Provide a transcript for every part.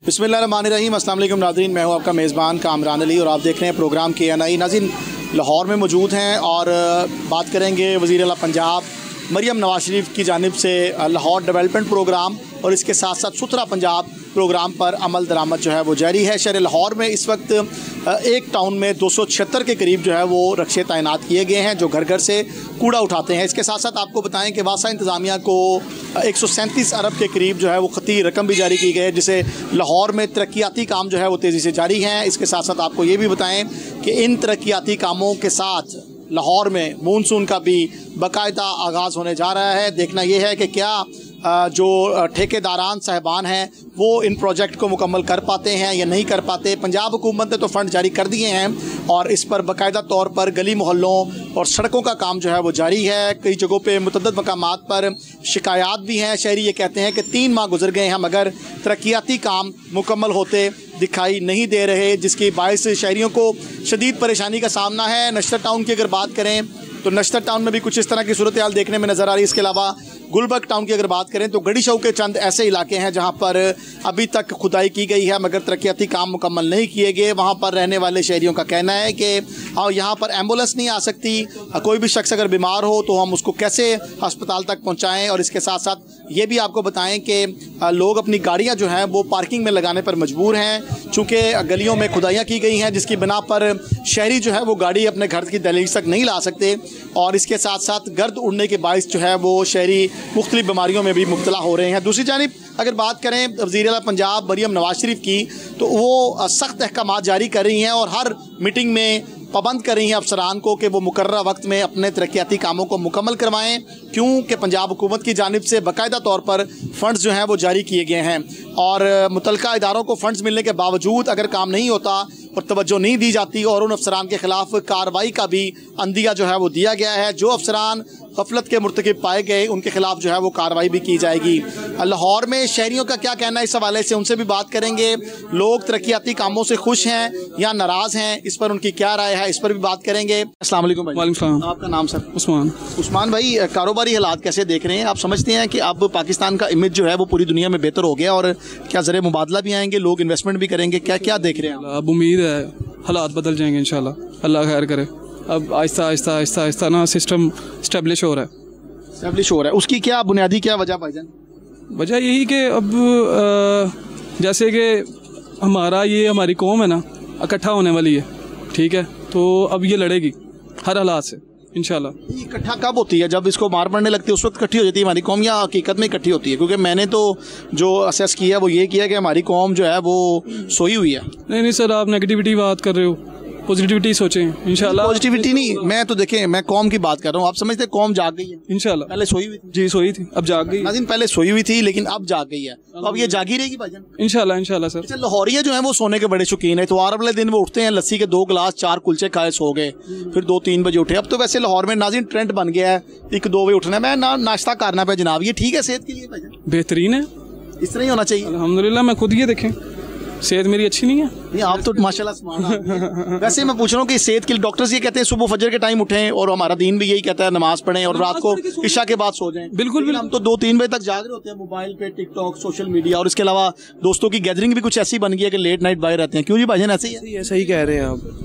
बिस्मिल्लाहिर्रहमानिर्रहीम। अस्सलाम वालेकुम नाज़रीन, मैं हूं आपका मेज़बान कामरान अली और आप देख रहे हैं प्रोग्राम KNI। नाज़रीन, लाहौर में मौजूद हैं और बात करेंगे वज़ीर आला पंजाब मरियम नवाज शरीफ की जानिब से लाहौर डेवलपमेंट प्रोग्राम और इसके साथ साथ सुथरा पंजाब प्रोग्राम पर अमल दरामद जो है वो जारी है। शहर लाहौर में इस वक्त एक टाउन में 276 के करीब जो है वो रक्षे तैनात किए गए हैं जो घर घर से कूड़ा उठाते हैं। इसके साथ साथ आपको बताएं कि वासा इंतज़ामिया को 137 अरब के करीब जो है वो खती रकम भी जारी की गई है, जिसे लाहौर में तरक्याती काम जो है वो तेज़ी से जारी हैं। इसके साथ साथ आपको ये भी बताएं कि इन तरक्याती कामों के साथ लाहौर में मानसून का भी बाकायदा आगाज़ होने जा रहा है। देखना यह है कि क्या जो ठेकेदारान साहबान हैं वो इन प्रोजेक्ट को मुकम्मल कर पाते हैं या नहीं कर पाते। पंजाब हुकूमत ने तो फ़ंड जारी कर दिए हैं और इस पर बाकायदा तौर पर गली मोहल्लों और सड़कों का काम जो है वो जारी है। कई जगहों पे मुतअद्दिद मकामात पर शिकायत भी हैं। शहरी ये कहते हैं कि 3 माह गुजर गए हैं मगर तरक्याती काम मुकम्मल होते दिखाई नहीं दे रहे, जिसकी बायस शहरियों को शदीद परेशानी का सामना है। नश्तर टाउन की अगर बात करें तो नश्तर टाउन में भी कुछ इस तरह की सूरत हाल देखने में नज़र आ रही है। इसके अलावा गुलबर्ग टाउन की अगर बात करें तो गड़ी शऊ के चंद ऐसे इलाके हैं जहां पर अभी तक खुदाई की गई है मगर तरक्याती काम मुकम्मल नहीं किए गए। वहां पर रहने वाले शहरियों का कहना है कि यहां पर एम्बुलेंस नहीं आ सकती, कोई भी शख्स अगर बीमार हो तो हम उसको कैसे अस्पताल तक पहुंचाएं। और इसके साथ साथ ये भी आपको बताएं कि लोग अपनी गाड़ियां जो हैं वो पार्किंग में लगाने पर मजबूर हैं, चूँकि गलियों में खुदाइयाँ की गई हैं जिसकी बिना पर शहरी जो है वो गाड़ी अपने घर की दहलीज तक नहीं ला सकते। और इसके साथ साथ गर्द उड़ने के बायस जो है वो शहरी मुख्तलिफ बीमारियों में भी मुब्तला हो रहे हैं। दूसरी जानिब अगर बात करें वज़ीर आला पंजाब मरियम नवाज शरीफ की तो वो सख्त अहकामात जारी कर रही हैं और हर मीटिंग में पाबंद कर रही हैं अफसरान को कि वो मुकर्रर वक्त में अपने तरक्याती कामों को मुकम्मल करवाएं, क्योंकि पंजाब हुकूमत की जानिब से बाकायदा तौर पर फ़ंड्स जो हैं वो जारी किए गए हैं और मुतल्लिका इदारों को फ़ंड्स मिलने के बावजूद अगर काम नहीं होता और तवज्जो नहीं दी जाती और उन अफसरान के ख़िलाफ़ कार्रवाई का भी अंदिया जो है वो दिया गया है। जो अफसरान गफलत के मुर्तकिब पाए गए उनके खिलाफ जो है वो कार्रवाई भी की जाएगी। लाहौर में शहरियों का क्या कहना है इस हवाले से, उनसे भी बात करेंगे। लोग तरक्याती कामों से खुश हैं या नाराज़ हैं, इस पर उनकी क्या राय है, इस पर भी बात करेंगे। अस्सलाम वालेकुम भाई। वालेकुम सलाम। आपका नाम सर? उस्मान। उस्मान भाई, कारोबारी हालात कैसे देख रहे हैं? आप समझते हैं कि अब पाकिस्तान का इमेज जो है वो पूरी दुनिया में बेहतर हो गया और क्या ज़र मुबादला भी आएंगे, लोग इन्वेस्टमेंट भी करेंगे, क्या क्या देख रहे हैं? अब उम्मीद है हालात बदल जाएंगे इंशाल्लाह, अल्लाह खैर करे। अब आहिस्ता आहिस्ता आहिस्ता आहिस्ता ना सिस्टम स्टेब्लिश हो रहा है। उसकी क्या बुनियादी क्या वजह भाईजान? वजह यही कि अब जैसे कि हमारी कौम है ना इकट्ठा होने वाली है, ठीक है, तो अब ये लड़ेगी हर हालात से इंशाल्लाह। इकट्ठा कब होती है? जब इसको मार पड़ने लगती है उस वक्त इकट्ठी हो जाती है हमारी कौम या हकीकत में इकट्ठी होती है? क्योंकि मैंने तो जो असेस किया वो ये किया कि हमारी कौम जो है वो सोई हुई है। नहीं सर, आप नेगेटिविटी बात कर रहे हो, पॉजिटिविटी सोचें इंशाल्लाह। पॉजिटिविटी नहीं, मैं तो देखें मैं कौम की बात कर रहा हूँ। आप समझते हैं कौम जाग गई है इंशाल्लाह? पहले सोई हुई थी। जी सोई थी, अब जाग गई। नाज़रीन, पहले सोई हुई थी लेकिन अब जाग गई है, तो अब ये जागी रहेगी भाईजान इंशाल्लाह। इंशाल्लाह सर। अच्छा, लाहौरिया जो है वो सोने के बड़े शौकीन है। इतवार वाले दिन वो उठते हैं, लस्सी के 2 गिलास 4 कुलचे खाए सो गए, फिर 2-3 बजे उठे। अब तो वैसे लाहौर में नाज़रीन ट्रेंड बन गया है 1-2 बजे उठना, मैं नाश्ता करना पे जनाब। ये ठीक है सेहत के लिए भाईजान? बेहतरीन है, इस तरह ही होना चाहिए अल्हम्दुलिल्लाह। मैं खुद ये देखें सेहत मेरी अच्छी नहीं है। नहीं, आप तो माशाल्लाह सुभान। वैसे मैं पूछ रहा हूँ कि सेहत के लिए डॉक्टर्स ये कहते हैं सुबह फजर के टाइम उठें और हमारा दीन भी यही कहता है नमाज पढ़ें और रात को इशा के बाद सो जाएं। बिल्कुल। हम तो 2-3 बजे तक जाग रहे होते हैं मोबाइल पे, टिकटॉक, सोशल मीडिया और इसके अलावा दोस्तों की गैदरिंग भी कुछ ऐसी बन गई है कि लेट नाइट बाहर रहते हैं। क्यों जी भाईजान? ऐसे ही है? सही कह रहे हैं आप।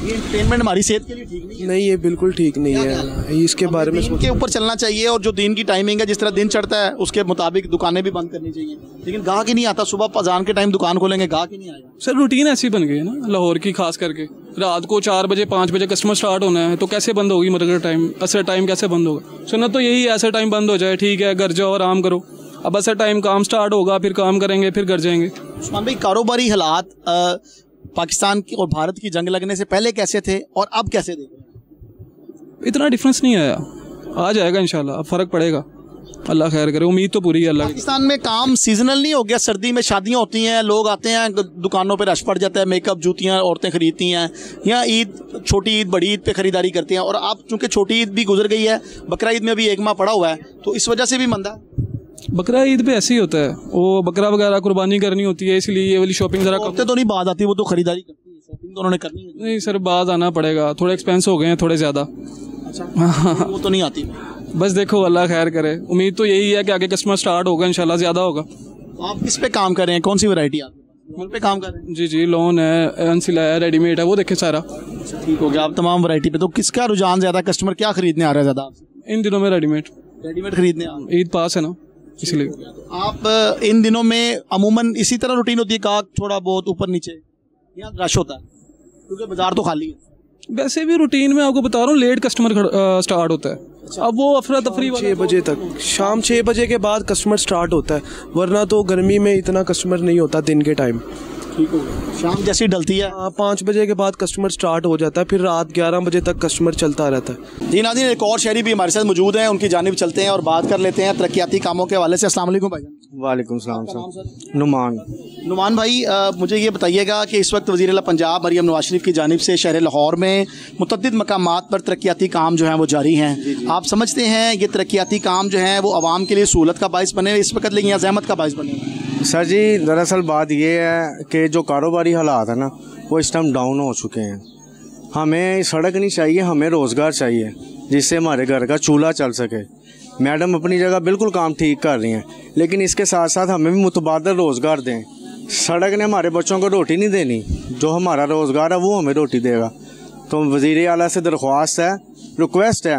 ये एंटरटेनमेंट हमारी सेहत के लिए ठीक नहीं है। नहीं, ये बिल्कुल ठीक नहीं है। इसके बारे में के ऊपर चलना चाहिए और जो दिन की टाइमिंग है, जिस तरह दिन चढ़ता है उसके मुताबिक दुकानें भी बंद करनी चाहिए। लेकिन गाहक ही नहीं आता, सुबह अजान के टाइम दुकान खोलेंगे, गाहक ही नहीं आएगा। सर रूटीन ऐसी बन गई है ना लाहौर की, खास करके रात को 4 बजे 5 बजे कस्टमर स्टार्ट होना है तो कैसे बंद होगी? मगर टाइम असर टाइम कैसे बंद होगा? सुनना तो यही ऐसा टाइम बंद हो जाए, ठीक है, घर जाओ आराम करो। अब असर टाइम काम स्टार्ट होगा, फिर काम करेंगे, फिर घर जाएंगे। उस्मान भाई, कारोबारी हालात पाकिस्तान की और भारत की जंग लगने से पहले कैसे थे और अब कैसे देख रहे हैं? इतना डिफरेंस नहीं आया, आ जाएगा इंशाल्लाह, अब फर्क पड़ेगा, अल्लाह खैर करे, उम्मीद तो पूरी है अल्लाह की। पाकिस्तान में काम सीजनल नहीं हो गया? सर्दी में शादियां होती हैं, लोग आते हैं, दुकानों पे रश पड़ जाता है, मेकअप जूतियां औरतें खरीदती हैं, या ईद, छोटी ईद बड़ी ईद पे खरीदारी करती हैं। और अब चूंकि छोटी ईद भी गुजर गई है, बकरा ईद में भी 1 माह पड़ा हुआ है, तो इस वजह से भी मंदा है। बकरा ईद पे ऐसे ही होता है, वो बकरा वगैरह कुर्बानी करनी होती है, इसलिए ये वाली शॉपिंग जरा कम तो नहीं बात आती, वो तो खरीदारी करती है, शॉपिंग तो उन्होंने करनी है। नहीं सर, बाज आना पड़ेगा, थोड़े एक्सपेंस हो गए हैं थोड़े ज़्यादा। अच्छा, वो तो नहीं आती। बस देखो अल्लाह खैर करे, उम्मीद तो यही है कि आगे कस्टमर स्टार्ट होगा इंशाल्लाह, ज़्यादा होगा। आप किस पे काम कर रहे हैं? कौन सी वैरायटी आप? लोन पे काम कर रहे हैं? जी जी, लोन है, एनसिला है, रेडीमेड है, वो देखे सारा। ठीक हो गया। आप तमाम वैरायटी पे, तो किसका रुझान ज़्यादा, कस्टमर क्या खरीदने आ रहा है ज़्यादा आपसे? इन दिनों में रेडीमेड खरीदने आ रहे हैं। ईद पास है ना, इसलिए। आप इन दिनों में अमूमन इसी तरह रूटीन होती है, का थोड़ा बहुत ऊपर नीचे या रश होता है क्योंकि बाजार तो खाली है? वैसे भी रूटीन में आपको बता रहा हूँ, लेट कस्टमर स्टार्ट होता है। अब वो अफरा तफरी 6 बजे तक, शाम 6 बजे के बाद कस्टमर स्टार्ट होता है, वरना तो गर्मी में इतना कस्टमर नहीं होता दिन के टाइम। ठीक हो गया। शाम जैसी डलती है 5 बजे के बाद कस्टमर स्टार्ट हो जाता है, फिर रात 11 बजे तक कस्टमर चलता रहता है। जी नाज़रीन, एक और शहरी भी हमारे साथ मौजूद हैं, उनकी जानिब चलते हैं और बात कर लेते हैं तरक्याती कामों के हवाले से। अस्सलाम वालेकुम भाई। वालेकुम सलाम सर। नुमान भाई, मुझे ये बताइएगा कि इस वक्त वज़ीर-ए-आला पंजाब मरियम नवाज शरीफ की जानिब से शहर लाहौर में मुतअद्दिद मकामात पर तरक्याती काम जो हैं वो जारी हैं। आप समझते हैं ये तरक्याती काम जो हैं वो आवाम के लिए सहूलत का बाइस बने इस वक्त, लेकिन या ज़हमत का बाइस बने? सर जी, दरअसल बात ये है कि जो कारोबारी हालात है ना वो इस टाइम डाउन हो चुके हैं। हमें सड़क नहीं चाहिए, हमें रोज़गार चाहिए जिससे हमारे घर का चूल्हा चल सके। मैडम अपनी जगह बिल्कुल काम ठीक कर रही हैं, लेकिन इसके साथ साथ हमें भी मुतबादल रोज़गार दें। सड़क ने हमारे बच्चों को रोटी नहीं देनी, जो हमारा रोज़गार है वो हमें रोटी देगा। तो वज़ीर आला से दरख्वास्त है, रिक्वेस्ट है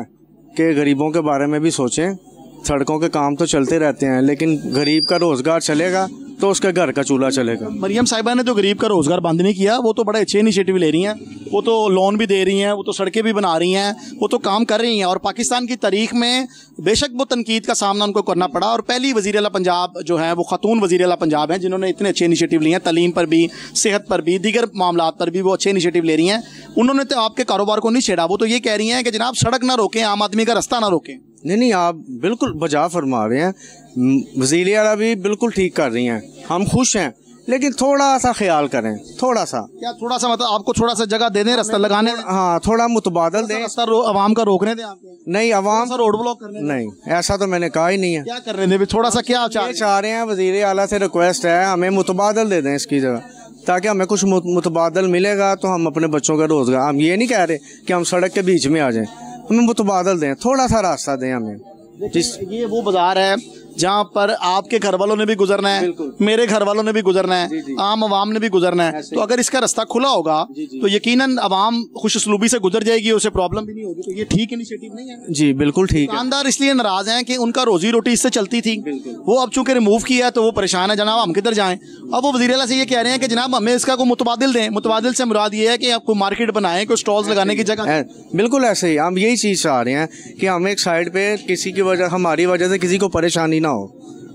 कि गरीबों के बारे में भी सोचें। सड़कों के काम तो चलते रहते हैं, लेकिन गरीब का रोज़गार चलेगा तो उसके घर का चूल्हा चलेगा। मरियम साहिबा ने तो गरीब का रोज़गार बंद नहीं किया, वो तो बड़े अच्छे इनिशिएटिव ले रही हैं, वो तो लोन भी दे रही हैं, वो तो सड़कें भी बना रही हैं, वो तो काम कर रही हैं। और पाकिस्तान की तारीख में बेशक वो तनकीद का सामना उनको करना पड़ा, और पहली वज़ीर-ए-आला पंजाब जो है वो खातून वज़ीर-ए-आला पंजाब हैं जिन्होंने इतने अच्छे इनिशिएटिव लिए हैं, तालीम पर भी, सेहत पर भी, दीगर मामलात पर भी वो अच्छे इनिशिएटिव ले रही हैं। उन्होंने तो आपके कारोबार को नहीं छेड़ा, वो तो ये कह रही हैं कि जनाब सड़क ना रोकें, आम आदमी का रास्ता ना रोकें। नहीं, आप बिल्कुल बजा फरमा रहे हैं। वज़ीर आला भी बिल्कुल ठीक कर रही हैं, हम खुश हैं, लेकिन थोड़ा सा ख्याल करें। थोड़ा सा क्या थोड़ा सा, मतलब आपको थोड़ा सा जगह दे दें, रास्ता लगाने? हाँ, थोड़ा मुतबादल दें, रास्ता आवाम का रोकने दें आपको। नहीं, आवाम रोड ब्लॉक करने नहीं, ऐसा तो मैंने कहा ही नहीं है। क्या कर रहे हैं थोड़ा सा, क्या चाह रहे हैं? वज़ीर आला से रिक्वेस्ट है, हमें मुतबादल दे दें इसकी जगह, ताकि हमें कुछ मुतबादल मिलेगा तो हम अपने बच्चों का रोज़गार। हम ये नहीं कह रहे कि हम सड़क के बीच में आ जाएं, हमें मुतबादल दें, थोड़ा सा रास्ता दें हमें। ये वो बाजार है जहाँ पर आपके घर वालों ने भी गुजरना है, मेरे घर वालों ने भी गुजरना है, आम आवाम ने भी गुजरना है। तो अगर इसका रास्ता खुला होगा तो यकीनन आवाम खुशसलूबी से गुजर जाएगी, उसे प्रॉब्लम भी नहीं होगी। तो ये ठीक इनिशिएटिव नहीं है? जी बिल्कुल ठीक है। दुकानदार इसलिए नाराज हैं कि उनका रोजी रोटी इससे चलती थी, वो अब चूंकि रिमूव किया है तो वो परेशान है, जनाब हम किधर जाएं। अब वो वज़ीर-ए-आला से ये कह रहे हैं कि जनाब हमें इसका कोई मुतबादिल दें। मुतबादिल से मुराद ये है कि आपको मार्केट बनाएं, कोई स्टॉल्स लगाने की जगह। बिल्कुल ऐसे ही हम यही चीज़ चाह रहे हैं कि हम एक साइड पे किसी की वजह, हमारी वजह से किसी को परेशानी ना हो,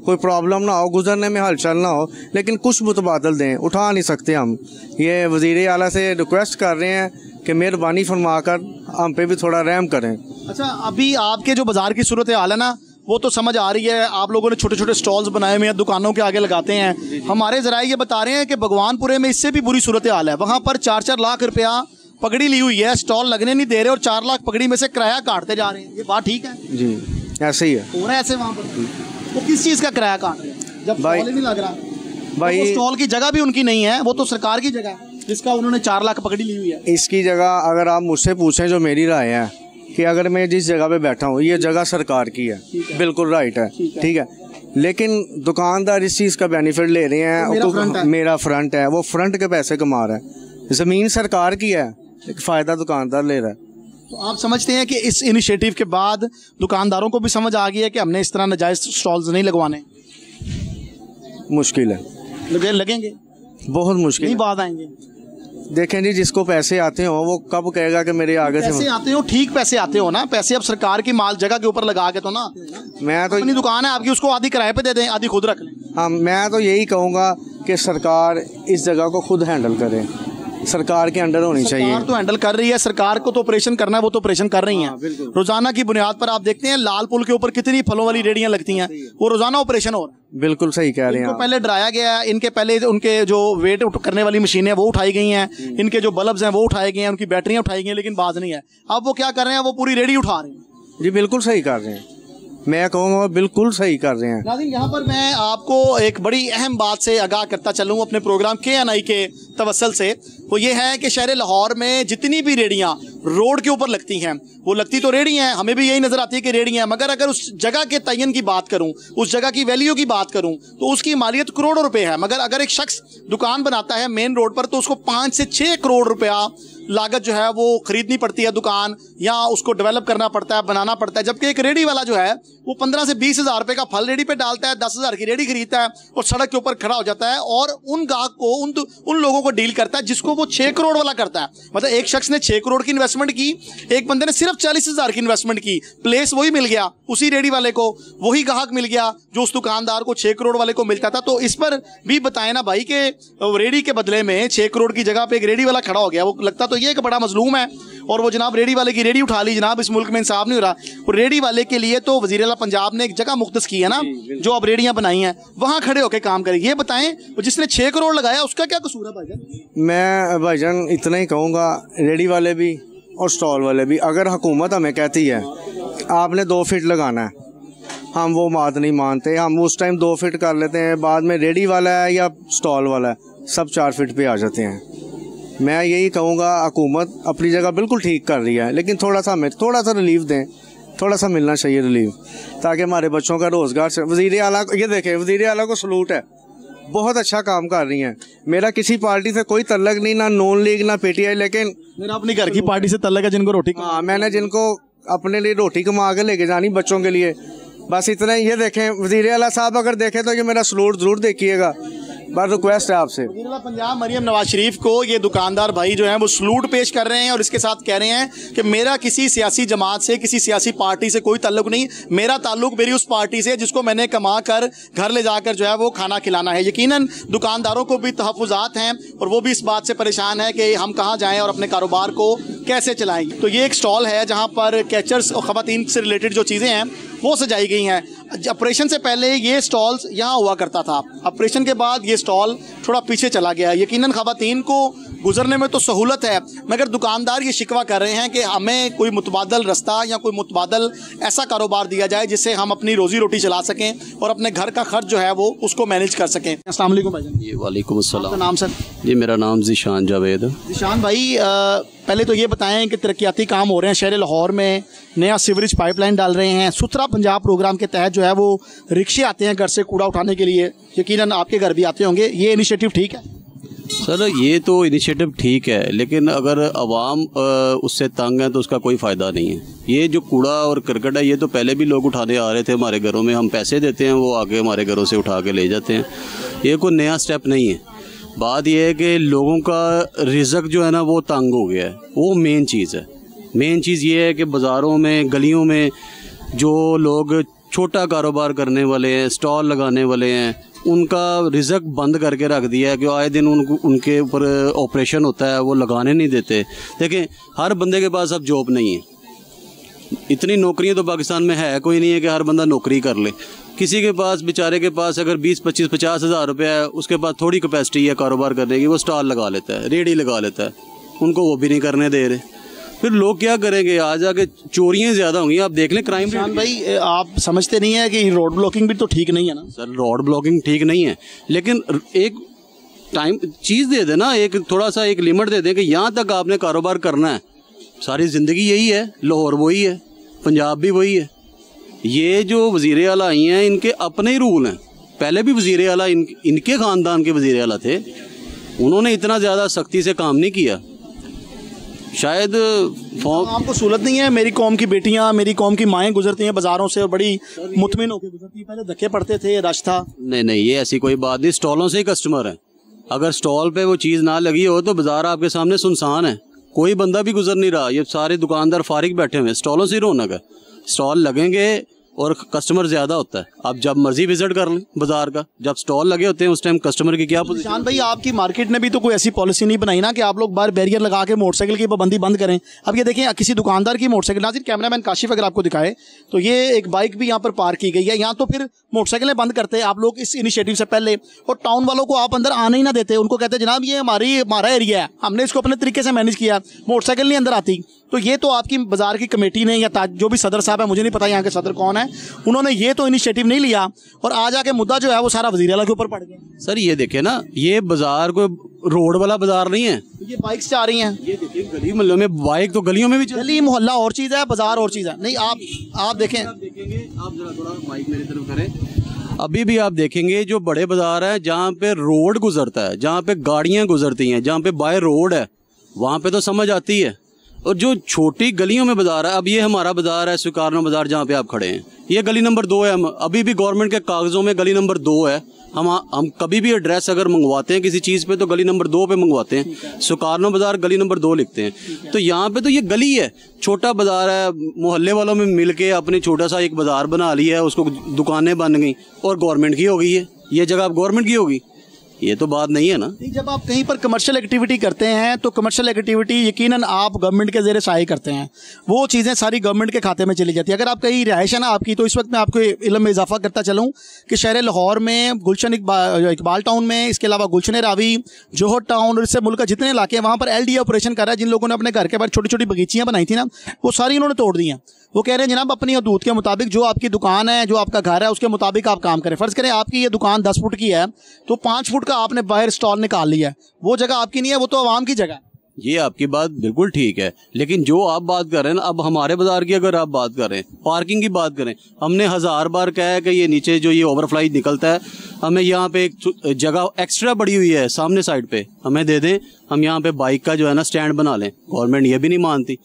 कोई प्रॉब्लम ना हो, गुजरने में हलचल ना हो, लेकिन कुछ मुतबादल दें। उठा नहीं सकते हम। ये वज़ीर आला से रिक्वेस्ट कर रहे हैं कि मेहरबानी फरमाकर हम पे भी थोड़ा रहम करें। अच्छा, अभी आपके जो बाज़ार की सूरत हाल है ना वो तो समझ आ रही है, आप लोगों ने छोटे छोटे स्टॉल्स बनाए हुए हैं, दुकानों के आगे लगाते हैं। हमारे ज़राए ये बता रहे हैं कि भगवानपुरे में इससे भी बुरी सूरत हाल है, वहाँ पर 4-4 लाख रुपया पगड़ी ली हुई है, स्टॉल लगने नहीं दे रहे और 4 लाख पगड़ी में से किराया काटते जा रहे हैं। ये बात ठीक है? जी ऐसे ही है। हो रहा है ऐसे वहाँ पर? वो किस चीज़ का किराया काट रहे हैं जब भाई स्टॉल नहीं लग रहा? भाई तो स्टॉल की जगह भी उनकी नहीं है, वो तो सरकार की जगह है जिसका उन्होंने 4 लाख पकड़ी ली हुई है। इसकी जगह अगर आप मुझसे पूछें, जो मेरी राय है कि अगर मैं जिस जगह पे बैठा हूँ ये जगह सरकार की है, बिल्कुल राइट है, ठीक है, लेकिन दुकानदार इस चीज़ का बेनिफिट ले रहे हैं। मेरा फ्रंट है, वो फ्रंट के पैसे कमा रहा है। ज़मीन सरकार की है, फ़ायदा दुकानदार ले रहा है। तो आप समझते हैं कि इस इनिशिएटिव के बाद दुकानदारों को भी समझ आ गई है कि हमने इस तरह नाजायज़ स्टॉल्स नहीं लगवाने? मुश्किल है, लगेंगे, बहुत मुश्किल नहीं बाद आएंगे। देखें जी, जिसको पैसे आते हो वो कब कहेगा कि मेरे आगे से पैसे आते हो, ठीक पैसे आते हो ना, पैसे अब सरकार की माल जगह के ऊपर लगा के तो ना। मैं तो अपनी दुकान है आपकी, उसको आधी किराए पे दे दें, आधी खुद रख लें। हाँ, मैं तो यही कहूँगा कि सरकार इस जगह को खुद हैंडल करे, सरकार के अंडर होनी चाहिए। सरकार तो हैंडल कर रही है, सरकार को तो ऑपरेशन करना है, वो तो ऑपरेशन कर रही हैं। रोजाना की बुनियाद पर आप देखते हैं लाल पुल के ऊपर कितनी फलों वाली रेडियां लगती हैं, वो रोजाना ऑपरेशन हो रहा है। बिल्कुल सही कह रहे हैं। इनको पहले डराया गया है, इनके पहले उनके जो वेट करने वाली मशीनें वो उठाई गई हैं, इनके जो बल्ब्स हैं वो उठाए गए हैं, उनकी बैटरियां उठाई गई हैं, लेकिन बात नहीं है। अब वो क्या कर रहे हैं, वो पूरी रेडी उठा रहे हैं। जी बिल्कुल सही कर रहे हैं, मैं कहूँगा बिल्कुल सही कर रहे हैं। नाज़रीन, यहाँ पर मैं आपको एक बड़ी अहम बात से आगाह करता चलूँ। अपने प्रोग्राम KNI के तवस्सल से, वो ये है कि शहर लाहौर में जितनी भी रेडियाँ रोड के ऊपर लगती हैं, वो लगती तो रेडी हैं, हमें भी यही नज़र आती है कि रेडी हैं, मगर अगर उस जगह के तयन की बात करूं, उस जगह की वैल्यू की बात करूं, तो उसकी मालियत करोड़ों रुपए है। मगर अगर एक शख्स दुकान बनाता है मेन रोड पर, तो उसको 5 से 6 करोड़ रुपया लागत जो है वो खरीदनी पड़ती है दुकान, या उसको डेवलप करना पड़ता है, बनाना पड़ता है। जबकि एक रेडी वाला जो है वो 15 से 20 हज़ार रुपये का फल रेडी पे डालता है, 10 हज़ार की रेडी खरीदता है और सड़क के ऊपर खड़ा हो जाता है और उन गाहक को, उन लोगों को डील करता है जिसको वो 6 करोड़ वाला करता है। मतलब एक शख्स ने 6 करोड़ की इन्वेस्टमेंट की, एक बंदे ने सिर्फ 40 हज़ार की इन्वेस्टमेंट की, प्लेस वही मिल गया उसी रेडी वाले को, वही गाहक मिल गया जो उस दुकानदार को 6 करोड़ वाले को मिलता था। तो इस पर भी बताए ना भाई कि रेडी के बदले में 6 करोड़ की जगह पे एक रेडी वाला खड़ा हो गया। वो लगता तो ये एक बड़ा मजलूम है, और वो जनाब रेडी वाले की रेडी उठा ली, जनाब इस मुल्क में इंसाफ नहीं हो रहा। और रेडी वाले के लिए तो वज़ीर आला पंजाब ने एक जगह मुख्तस की है ना, जो अब रेडियां बनाई हैं, वहां खड़े होकर काम करें। ये बताएं जिसने 6 करोड़ लगाया उसका क्या कसूर है भाईजान? मैं भाईजान इतना ही कहूँगा, रेडी वाले भी और स्टॉल वाले भी, अगर हुकूमत हमें कहती है आपने 2 फीट लगाना है, हम वो बात नहीं मानते, हम उस टाइम 2 फीट कर लेते हैं, बाद में रेडी वाला है या स्टॉल वाला है सब 4 फीट पे आ जाते हैं। मैं यही कहूँगा हुकूमत अपनी जगह बिल्कुल ठीक कर रही है, लेकिन थोड़ा सा रिलीफ दें, थोड़ा सा मिलना चाहिए रिलीफ, ताकि हमारे बच्चों का रोज़गार से। वज़ीर आला ये देखें, वज़ीर आला को सलूट है, बहुत अच्छा काम कर रही हैं। मेरा किसी पार्टी से कोई तल्लक नहीं, ना नॉन लीग ना पीटीआई, लेकिन मेरा अपनी घर की पार्टी से तल्लक है जिनको रोटी, हाँ मैंने जिनको अपने लिए रोटी कमा के लेके जानी बच्चों के लिए, बस इतना ही। ये देखें वज़ीर आला साहब अगर देखें तो ये मेरा सलूट ज़रूर देखिएगा, बस रिक्वेस्ट है आपसे। वज़ीर आला पंजाब मरियम नवाज शरीफ को ये दुकानदार भाई जो हैं वो सलूट पेश कर रहे हैं और इसके साथ कह रहे हैं कि मेरा किसी सियासी जमात से, किसी सियासी पार्टी से कोई ताल्लुक नहीं, मेरा ताल्लुक मेरी उस पार्टी से जिसको मैंने कमा कर घर ले जाकर जो है वो खाना खिलाना है। यकीनन दुकानदारों को भी तहफ़्फ़ुज़ात हैं और वो भी इस बात से परेशान है कि हम कहाँ जाएँ और अपने कारोबार को कैसे चलाएँ। तो ये एक स्टॉल है जहाँ पर कैचर्स और ख़वातीन से रिलेटेड जो चीज़ें हैं वो सजाई गई हैं। ऑपरेशन से पहले ये स्टॉल्स यहाँ हुआ करता था, ऑपरेशन के बाद ये स्टॉल थोड़ा पीछे चला गया। यकीनन ख़वातीन को गुजरने में तो सहूलत है, मगर दुकानदार ये शिकवा कर रहे हैं कि हमें कोई मुतबादल रास्ता या कोई मुतबादल ऐसा कारोबार दिया जाए जिससे हम अपनी रोज़ी रोटी चला सकें और अपने घर का खर्च जो है वो उसको मैनेज कर सकें। अस्सलाम वालेकुम भाईजान। जी वालेकुम अस्सलाम। आपका नाम सर? जी मेरा नाम ज़ीशान जावेद है। ज़ीशान भाई, पहले तो ये बताएं कि तरक्याती काम हो रहे हैं शहर लाहौर में, नया सीवरेज पाइपलाइन डाल रहे हैं, सुथरा पंजाब प्रोग्राम के तहत जो है वो रिक्शे आते हैं घर से कूड़ा उठाने के लिए, यकीनन आपके घर भी आते होंगे, ये इनिशिएटिव ठीक है? सर ये तो इनिशिएटिव ठीक है, लेकिन अगर आवाम उससे तंग है तो उसका कोई फ़ायदा नहीं है। ये जो कूड़ा और करकट है ये तो पहले भी लोग उठाने आ रहे थे हमारे घरों में, हम पैसे देते हैं वो आगे हमारे घरों से उठा के ले जाते हैं, ये कोई नया स्टेप नहीं है। बात यह है कि लोगों का रिज़्क जो है ना वो तंग हो गया है, वो मेन चीज़ है। मेन चीज़ ये है कि बाज़ारों में गलियों में जो लोग छोटा कारोबार करने वाले हैं, स्टॉल लगाने वाले हैं, उनका रिज़्क बंद करके रख दिया है कि आए दिन उनके ऊपर ऑपरेशन होता है, वो लगाने नहीं देते। देखें हर बंदे के पास अब जॉब नहीं है, इतनी नौकरियां तो पाकिस्तान में है कोई नहीं है कि हर बंदा नौकरी कर ले। किसी के पास बेचारे के पास अगर 20-25-50 हज़ार रुपया है, उसके पास थोड़ी कैपेसिटी है कारोबार करने की, वो स्टॉल लगा लेता है, रेडी लगा लेता है, उनको वो भी नहीं करने दे रहे। फिर लोग क्या करेंगे, आज आके चोरियां ज़्यादा होंगी, आप देख लें क्राइम रेट। भाई आप समझते नहीं है कि रोड ब्लॉकिंग भी तो ठीक नहीं है ना? सर रोड ब्लॉकिंग ठीक नहीं है, लेकिन एक टाइम चीज़ दे देना, एक थोड़ा सा एक लिमिट दे दें कि यहाँ तक आपने कारोबार करना है। सारी ज़िंदगी यही है, लाहौर वही है, पंजाब भी वही है। ये जो वज़ीर आला आई हैं इनके अपने ही रूल हैं, पहले भी वज़ीर आला इनके ख़ानदान के वज़ीर आला थे, उन्होंने इतना ज़्यादा सख्ती से काम नहीं किया। शायद आपको सहूलत नहीं है, मेरी कौम की बेटियां, मेरी कौम की माएँ गुजरती हैं बाज़ारों से और बड़ी मुतमिन होकर गुजरती हैं, पहले धक्के पड़ते थे, रश था। नहीं ये ऐसी कोई बात नहीं, स्टॉलों से ही कस्टमर है। अगर स्टॉल पे वो चीज़ ना लगी हो तो बाज़ार आपके सामने सुनसान है, कोई बंदा भी गुजर नहीं रहा, ये सारे दुकानदार फारिग बैठे हुए हैं, स्टॉलों से ही रौनक है। स्टॉल लगेंगे और कस्टमर ज़्यादा होता है, आप जब मर्जी विजिट कर लें बाजार का, जब स्टॉल लगे होते हैं उस टाइम कस्टमर की क्या पोजीशन। निशान भाई आपकी मार्केट ने भी तो कोई ऐसी पॉलिसी नहीं बनाई ना कि आप लोग बाहर बैरियर लगा के मोटरसाइकिल की पाबंदी बंद करें। अब ये देखें किसी दुकानदार की मोटरसाइकिल, नाज़रीन कैमरामैन काशिफ अगर आपको दिखाए तो ये एक बाइक भी यहाँ पर पार्क की गई है, यहाँ तो फिर मोटरसाइकिलें बंद करते हैं आप लोग इस इनिशिएटिव से पहले, और टाउन वालों को आप अंदर आने ही ना देते, उनको कहते जनाब ये हमारा एरिया है, हमने इसको अपने तरीके से मैनेज किया, मोटरसाइकिल नहीं अंदर आती। तो ये तो आपकी बाजार की कमेटी ने या जो भी सदर साहब है, मुझे नहीं पता यहाँ के सदर कौन है, उन्होंने ये तो इनिशिएटिव नहीं लिया और आज आके मुद्दा जो है वो सारा वज़ीर आला के ऊपर पड़ गया। सर ये देखिए ना, ये बाजार कोई रोड वाला बाजार नहीं है, ये बाइक्स जा रही हैं, ये देखिए गली मोहल्लों में बाइक तो गलियों में भी गली मोहल्ला और चीज़ है, बाजार और चीज़ है। नहीं आप देखें, आप देखेंगे, आप जरा थोड़ा माइक मेरी तरफ करें, अभी भी आप देखेंगे जो बड़े बाजार है जहाँ पे रोड गुजरता है, जहाँ पे गाड़ियाँ गुजरती हैं, जहाँ पे बाय रोड है, वहाँ पे तो समझ आती है। और जो छोटी गलियों में बाजार है, अब ये हमारा बाजार है स्वीकारना बाजार जहाँ पे आप खड़े हैं, ये गली नंबर 2 है। हम अभी भी गवर्नमेंट के कागजों में गली नंबर 2 है। हम कभी भी एड्रेस अगर मंगवाते हैं किसी चीज़ पे तो गली नंबर 2 पे मंगवाते हैं, सुकारनो बाजार गली नंबर 2 लिखते हैं। तो यहाँ पे तो ये गली है, छोटा बाजार है, मोहल्ले वालों में मिल के अपने छोटा सा एक बाजार बना लिया है, उसको दुकानें बन गई और गवर्नमेंट की हो गई है, ये जगह अब गवर्नमेंट की होगी। ये तो बात नहीं है ना। जब आप कहीं पर कमर्शियल एक्टिविटी करते हैं तो कमर्शियल एक्टिविटी यकीनन आप गवर्नमेंट के ज़ेरे साए करते हैं, वो चीज़ें सारी गवर्नमेंट के खाते में चली जाती है। अगर आप कहीं रिहाइश है ना आपकी, तो इस वक्त मैं आपको इल्म में इजाफा करता चलूँ कि शहर लाहौर में गुलशन इकबाल टाउन में, इसके अलावा गुलशन रावी, जोहर टाउन और इससे मुल्क के जितने इलाके हैं वहाँ पर LDA ऑपरेशन कर रहा है। जिन लोगों ने अपने घर के बाहर छोटी छोटी बगीचियाँ बनाई थी ना, वो सारी उन्होंने तोड़ दी हैं। वो कह रहे हैं जनाब अपनी हदूद के मुताबिक जो आपकी दुकान है, जो आपका घर है, उसके मुताबिक आप काम करें। फ़र्ज़ करें आपकी ये दुकान 10 फुट की है तो 5 फुट का आपने बाहर स्टॉल निकाल लिया है, वो जगह आपकी नहीं है, वो तो आवाम की जगह है। ये आपकी बात बिल्कुल ठीक है, लेकिन जो आप बात कर रहे हैं ना, अब हमारे बाजार की अगर आप बात करें, पार्किंग की बात करें, हमने 1000 बार कहा है कि ये नीचे जो ये ओवरफ्लाई निकलता है, हमें यहाँ पे एक जगह एक्स्ट्रा बड़ी हुई है सामने साइड पे, हमें दे दें, हम यहाँ पे बाइक का जो है ना स्टैंड बना लें। गवर्नमेंट ये भी नहीं मानती,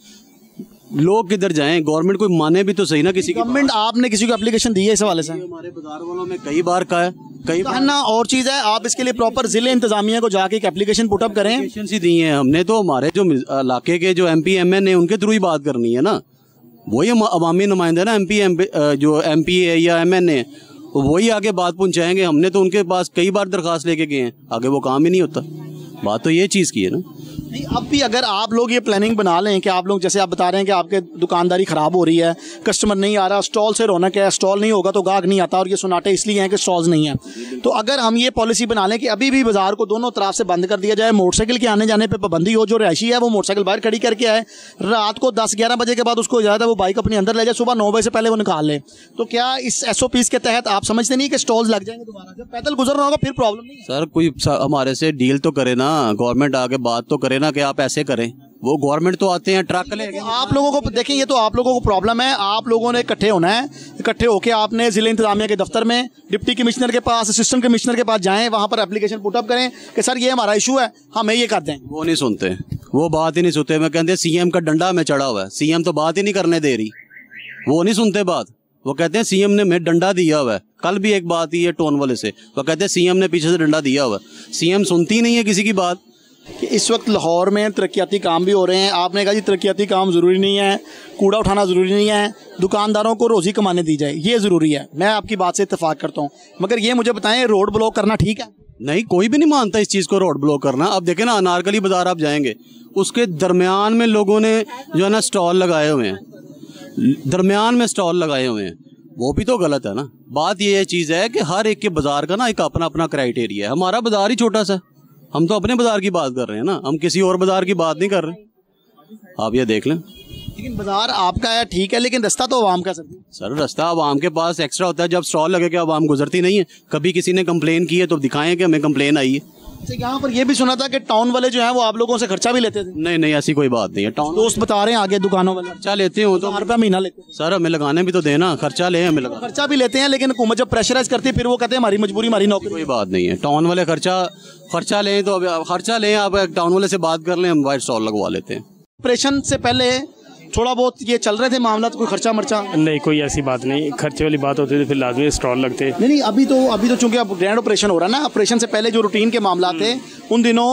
लोग किधर जाएं, गवर्नमेंट कोई माने भी तो सही ना। किसी गवर्नमेंट आपने किसी को एप्लीकेशन दी है इस हवाले से? हमारे बाजार वालों में कई बार कहा है, कई बार ना। और चीज़ है, आप इसके लिए प्रॉपर जिले इंतजामिया को जाके एक एप्लीकेशन पुटअप करें। एप्लीकेशन सी दी है हमने, तो हमारे जो इलाके के जो MP MN उनके थ्रू ही बात करनी है ना, वही अवामी नुमाइंदे ना, जो MP है या MN है, वही आगे बात पहुंचाएंगे। हमने तो उनके पास कई बार दरखास्त लेके गए हैं, आगे वो काम ही नहीं होता। बात तो ये चीज़ की है ना। नहीं, अब भी अगर आप लोग ये प्लानिंग बना लें कि आप लोग, जैसे आप बता रहे हैं कि आपके दुकानदारी ख़राब हो रही है, कस्टमर नहीं आ रहा, स्टॉल से रौनक है, स्टॉल नहीं होगा तो गाहक नहीं आता, और ये सुनाटे इसलिए हैं कि स्टॉल्स नहीं है। तो अगर हम ये पॉलिसी बना लें कि अभी भी बाजार को दोनों तरफ से बंद कर दिया जाए, मोटरसाइकिल के आने जाने पर पाबंदी हो, जो रहायशी है वो मोटरसाइकिल बाहर खड़ी करके आए, रात को 10-11 बजे के बाद उसको इजाज़त है वो बाइक अपने अंदर ले जाए, सुबह 9 बजे से पहले वो निकाल ले। तो क्या इस SOPs के तहत आप समझते नहीं कि स्टॉल्स लग जाएंगे दोबारा? जब पैदल गुजरना होगा फिर प्रॉब्लम नहीं है। सर कोई हमारे से डील तो करे ना, गवर्नमेंट आके बात तो करे ना कि आप ऐसे करें। वो गवर्नमेंट तो आते हैं ट्रक ले, आप लोगों को देखें, ये तो आप लोगों को प्रॉब्लम है। आप लोगों ने इकट्ठे होना है, इकट्ठे होकर आपने जिले इंतजामिया के दफ्तर में डिप्टी कमिश्नर के पास, असिस्टेंट कमिश्नर के पास जाएं, वहां पर एप्लीकेशन पुटअप करें कि सर ये हमारा इशू है, हमें ये कर दें। वो नहीं सुनते, वो बात ही नहीं सुनते। मैं कहते हैं CM का डंडा में चढ़ा हुआ है, CM तो बात ही नहीं करने दे रही, वो नहीं सुनते बात। वो कहते हैं CM ने मैं डंडा दिया हुआ है। कल भी एक बात ही है टोन वाले से, वो कहते हैं CM ने पीछे से डंडा दिया हुआ है। CM सुनती नहीं है किसी की बात। कि इस वक्त लाहौर में तरक्याती काम भी हो रहे हैं। आपने कहा जी तरक्याती काम ज़रूरी नहीं है, कूड़ा उठाना ज़रूरी नहीं है, दुकानदारों को रोज़ी कमाने दी जाए ये ज़रूरी है। मैं आपकी बात से इत्तेफाक करता हूँ, मगर ये मुझे बताएं रोड ब्लॉक करना ठीक है? नहीं, कोई भी नहीं मानता इस चीज़ को, रोड ब्लॉक करना। अब देखें ना, अनारकली बाजार आप जाएंगे, उसके दरमियान में लोगों ने जो है ना स्टॉल लगाए हुए हैं, दरमियान में स्टॉल लगाए हुए हैं, वो भी तो गलत है ना। बात ये चीज़ है कि हर एक के बाजार का ना एक अपना अपना क्राइटेरिया है। हमारा बाजार ही छोटा सा, हम तो अपने बाजार की बात कर रहे हैं ना, हम किसी और बाजार की बात नहीं कर रहे। आप ये देख लें। लेकिन बाजार आपका है ठीक है, लेकिन रास्ता तो आवाम का सर रास्ता आवाम के पास एक्स्ट्रा होता है। जब स्टॉल लगे कि आवाम गुजरती नहीं है, कभी किसी ने कंप्लेन की है तो दिखाएं कि हमें कंप्लेन आई है। यहाँ पर ये भी सुना था कि टाउन वाले जो हैं वो आप लोगों से खर्चा भी लेते थे? नहीं नहीं, ऐसी कोई बात नहीं है। टाउन दोस्त बता रहे हैं आगे दुकानों वाले खर्चा लेते हो तो ₹1000 महीना लेते हैं। सर हमें लगाने भी तो देना, खर्चा ले, हमें लगा खर्चा भी लेते हैं, लेकिन हुकूमत जब प्रेशराइज करती है फिर वो कहते हैं हमारी मजबूरी, हमारी नौकरी। कोई बात नहीं है। टाउन वाले खर्चा लें तो खर्चा लें, आप टाउन वाले से बात कर लें, हम वाइट स्टॉल लगवा लेते हैं। ऑपरेशन से पहले थोड़ा बहुत ये चल रहे थे मामला, तो कोई खर्चा मर्चा नहीं, कोई ऐसी बात नहीं। खर्चे वाली बात होती तो फिर लाजमी स्टॉल लगते। नहीं, अभी तो चूंकि अब ग्रैंड ऑपरेशन हो रहा है ना, ऑपरेशन से पहले जो रूटीन के मामला थे उन दिनों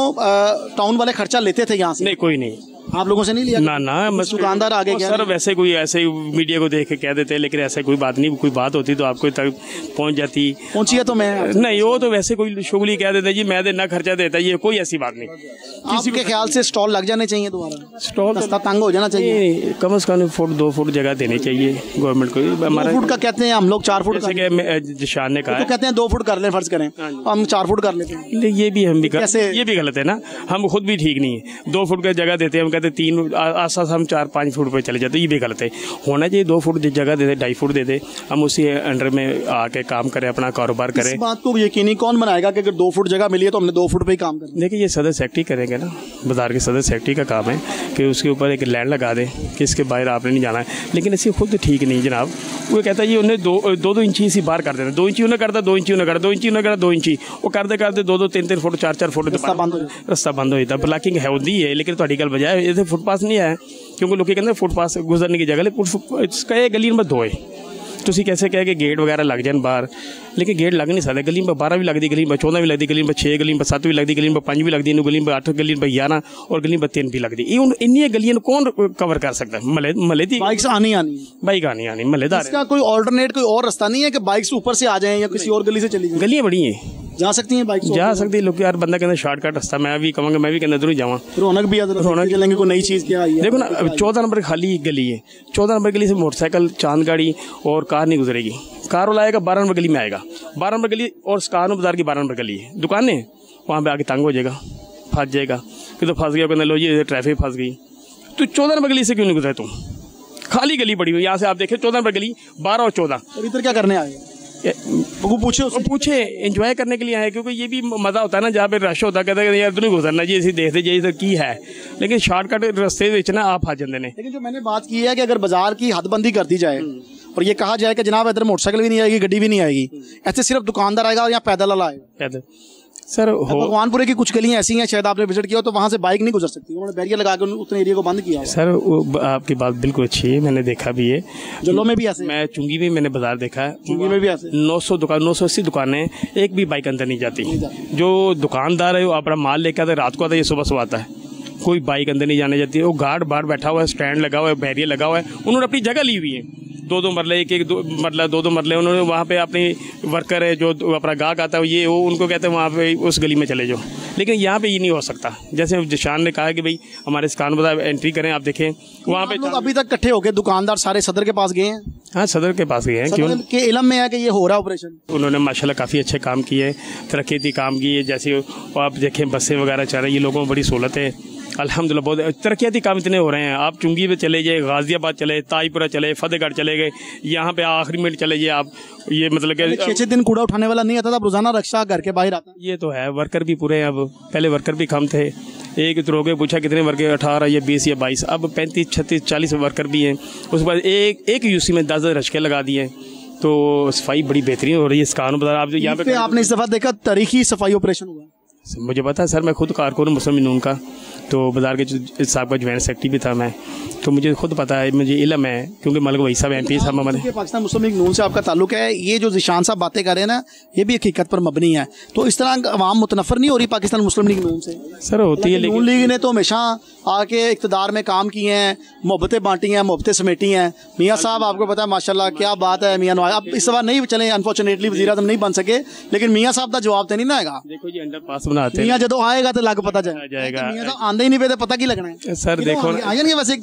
टाउन वाले खर्चा लेते थे यहाँ से? नहीं, कोई नहीं। आप लोगों से नहीं लिया? ना बस दुकानदार आगे गया। सर वैसे कोई ऐसे मीडिया को देख के कह देते, लेकिन ऐसा कोई बात नहीं। कोई बात होती तो आपको तक पहुंच जाती। पहुंची है तो मैं नहीं, वो तो वैसे कोई शुगली कह देता जी मैं देना खर्चा देता, ये कोई ऐसी बात नहीं। किसी के ख्याल से स्टॉल लग जाने चाहिए दोबारा? स्टॉल रास्ता तंग हो जाना चाहिए। कम से कम 2 फुट जगह देनी चाहिए गवर्नमेंट को। 2 फुट का कहते हैं हम लोग, 4 फुट जैसे कि जिशान ने कहा, तो कहते हैं 2 फुट कर लें, फर्ज करें हम 4 फुट कर लेते हैं। ये भी हम भी कैसे? ये भी गलत है ना, हम खुद भी ठीक नहीं है। 2 फुट का जगह देते हैं, हम कहते 3 आस हम 4-5 फुट पे चले जाते, ये भी गलत है। होना चाहिए 2 फुट जगह दे दे, 2.5 फुट दे दे, हम उसी अंडर में आके काम करें, अपना कारोबार करें। इस बात को यकीनी कौन बनाएगा कि अगर 2 फुट जगह मिली है तो हमने 2 फुट पे ही काम करना? देखिए ये सदर सेक्रेटरी करेंगे ना, बाजार के सदर सेक्रेटरी का काम है कि उसके ऊपर एक लैंड लगा दे कि इसके बाहर आपने नहीं जाना है। लेकिन इसे खुद ठीक नहीं जनाब, वो कहता है ये उन्हें 2-2 इंची इसी बाहर कर देना, 2 इंची उन्हें करता, 2 इंची उन्हें करता, 2 इंची उन्हें करता, 2 इंची वो करते करते 2-2 3-3 फुट 4-4 फुट रास्ता बंद हो जाता। ब्लॉकिंग है होती है, लेकिन ਤੁਹਾਡੀ ਗੱਲ बजाय ये फुटपाथ नहीं है, क्योंकि लोग कहते हैं फुटपाथ गुजरने की जगह इसका गली नंबर 2 है। ਤੁਸੀਂ कैसे कह के गेट वगैरह लग जाए बाहर, लेकिन गेट लग नहीं सकते। गली नंबर 12 भी लगती, गली नंबर 14 भी लगती, गली नंबर 6, गली नंबर 7 भी लगती, गली नंबर 5 भी लगती, गली नंबर 8, गली नंबर 11 और गली नंबर 3 भी लगती। इन्नी गलियां कौन कवर कर सकता है? महले की बाइक्स आनी बाइक आनी महलेदार। इसका कोई ऑल्टरनेट कोई और रास्ता नहीं है कि बाइक्स ऊपर से आ जाएं या किसी और गली से चली जाएं? गलियां बड़ी हैं, जा सकती हैं बाइक, जा सकती है लोग। यार बंदा कहते शॉर्टकट रास्ता, मैं भी कहूँगा, मैं भी कहना इधर ही जाऊँ। रौनक भी रौनक चलेंगे, कोई नई चीज़ क्या है? देखो ना 14 नंबर खाली गली है, 14 नंबर गली से मोटरसाइकिल, चांद गाड़ी और कार नहीं गुजरेगी। कार वाला आएगा 12 नंबर गली में आएगा, 12 नंबर गली और कानू बाजार की 12 नंबर गली है, दुकानें वहाँ पे आके तंग हो जाएगा, फंस जाएगा कि तो फंस गया, कहना लो जी ट्रैफिक फंस गई। तो 14 नंबर गली से क्यों नहीं गुजरे तुम? खाली गली बड़ी हुई, यहाँ से आप देखें 14 नंबर गली 12 और 14। और इधर क्या करने आए? पूछे एंजॉय करने के लिए आए, क्योंकि ये भी मज़ा होता है ना, जहाँ पे रश होता है, कहते हैं यार नहीं गुजरना जी, इसी देखते जी इधर की है, लेकिन शॉर्टकट रास्ते विच ना आप आ जाते हैं। लेकिन जो मैंने बात की है कि अगर बाजार की हदबंदी कर दी जाए और ये कहा जाए कि जनाब इधर मोटरसाइकिल भी नहीं आएगी, गड्डी भी नहीं आएगी, ऐसे सिर्फ दुकानदार आएगा और यहाँ पैदल वाला आएगा। सर भगवानपुरे की कुछ गलियां ऐसी हैं, शायद आपने विजिट किया हो, तो वहाँ से बाइक नहीं गुजर सकती, उन्होंने बैरियर लगा के उतने एरिया को बंद किया। सर आपकी बात बिल्कुल अच्छी है, मैंने देखा भी है। जलो में भी ऐसे, मैं चुंगी में मैंने बाजार देखा है, चुंगी में भी ऐसे 980 दुकानें, एक भी बाइक अंदर नहीं जाती। जो दुकानदार है वो अपना माल लेकर आता है, रात को आता है, ये सुबह आता है, कोई बाइक अंदर नहीं जाने जाती है। वो गार्ड बाहर बैठा हुआ है, स्टैंड लगा हुआ है, बैरियर लगा हुआ है, उन्होंने अपनी जगह ली हुई है, 2-2 मरले, एक-एक मरला 2-2 मरले, उन्होंने वहाँ पे अपनी वर्कर है जो अपना गाहक आता है, ये वो उनको कहते हैं वहाँ पे उस गली में चले जाओ। लेकिन यहाँ पे ये नहीं हो सकता। जैसे जिशान ने कहा कि भाई हमारे कान बाजार एंट्री करें, आप देखें वहाँ पे लोग अभी तक इकट्ठे हो गए, दुकानदार सारे सदर के पास गए हैं। हाँ सदर के पास गए हैं, क्यों के इलम में है कि ये हो रहा है ऑपरेशन। उन्होंने माशाल्लाह काफ़ी अच्छे काम किए, तरक्की काम की है। जैसे आप देखें बसें वगैरह चल रही है, लोगों को बड़ी सहूलत है अल्हम्दुलिल्लाह, बहुत तरक्याती काम इतने हो रहे हैं। आप चुंगी पे चले जाए, गाजियाबाद चले, ताईपुरा चले, फतेहगढ़ चले गए, यहाँ पे आखिरी मिनट चले जाए आप, ये मतलब कि 6-6 दिन कूड़ा उठाने वाला नहीं आता था, रोजाना रक्षा घर के बाहर आता। ये तो है, वर्कर भी पूरे हैं अब, पहले वर्कर भी कम थे। एक दरोगे पूछा कितने वर्कर, 18 या 20 या 22, अब 35, 36, 40 वर्कर भी हैं। उसके बाद एक यूसी में 10 रचके लगा दिए, तो सफाई बड़ी बेहतरीन हो रही है इस कानून बाजार। आप जो यहाँ पे आपने इस दफ़ा देखा तारीखी सफाई ऑपरेशन हुआ? मुझे पता है सर, मैं खुद कारकुन मुस्लिम नून का, तो बाजार के साहब का ज्वाइंट सेक्रेटरी भी था मैं, तो मुझे खुद पता है, मुझे इल्म है, क्योंकि मलिक वही साहब MP साहब हमारे पाकिस्तान मुस्लिम लीग नून से आपका ताल्लुक है। ये जो जिशान साहब बातें कर रहे हैं ना, ये भी हकीकत पर मबनी है। तो इस तरह अवाम मुतनफ़र नहीं हो रही पाकिस्तान मुस्लिम लीग नून से? सर होती है, लेकिन नून लीग ने तो हमेशा आके इक़्तिदार में काम किए हैं, मोहब्बतें बांटी हैं, मोहब्बतें समेटी हैं। मियाँ साहब आपको पता है माशाल्लाह क्या बात है, मियाँ नवाज अब इस बार नहीं चले, अनफॉर्चुनेटली वज़ीर आज़म नहीं बन सके, लेकिन मियाँ साहब का जवाब तो नहीं ना आएगा। देखो जी अंडर पास बनाते हैं, मियाँ जो आएगा तो लग पता जाएगा, मियाँ साहब आंदे ही नहीं पे, पता की लगना है। सर देखो वैसे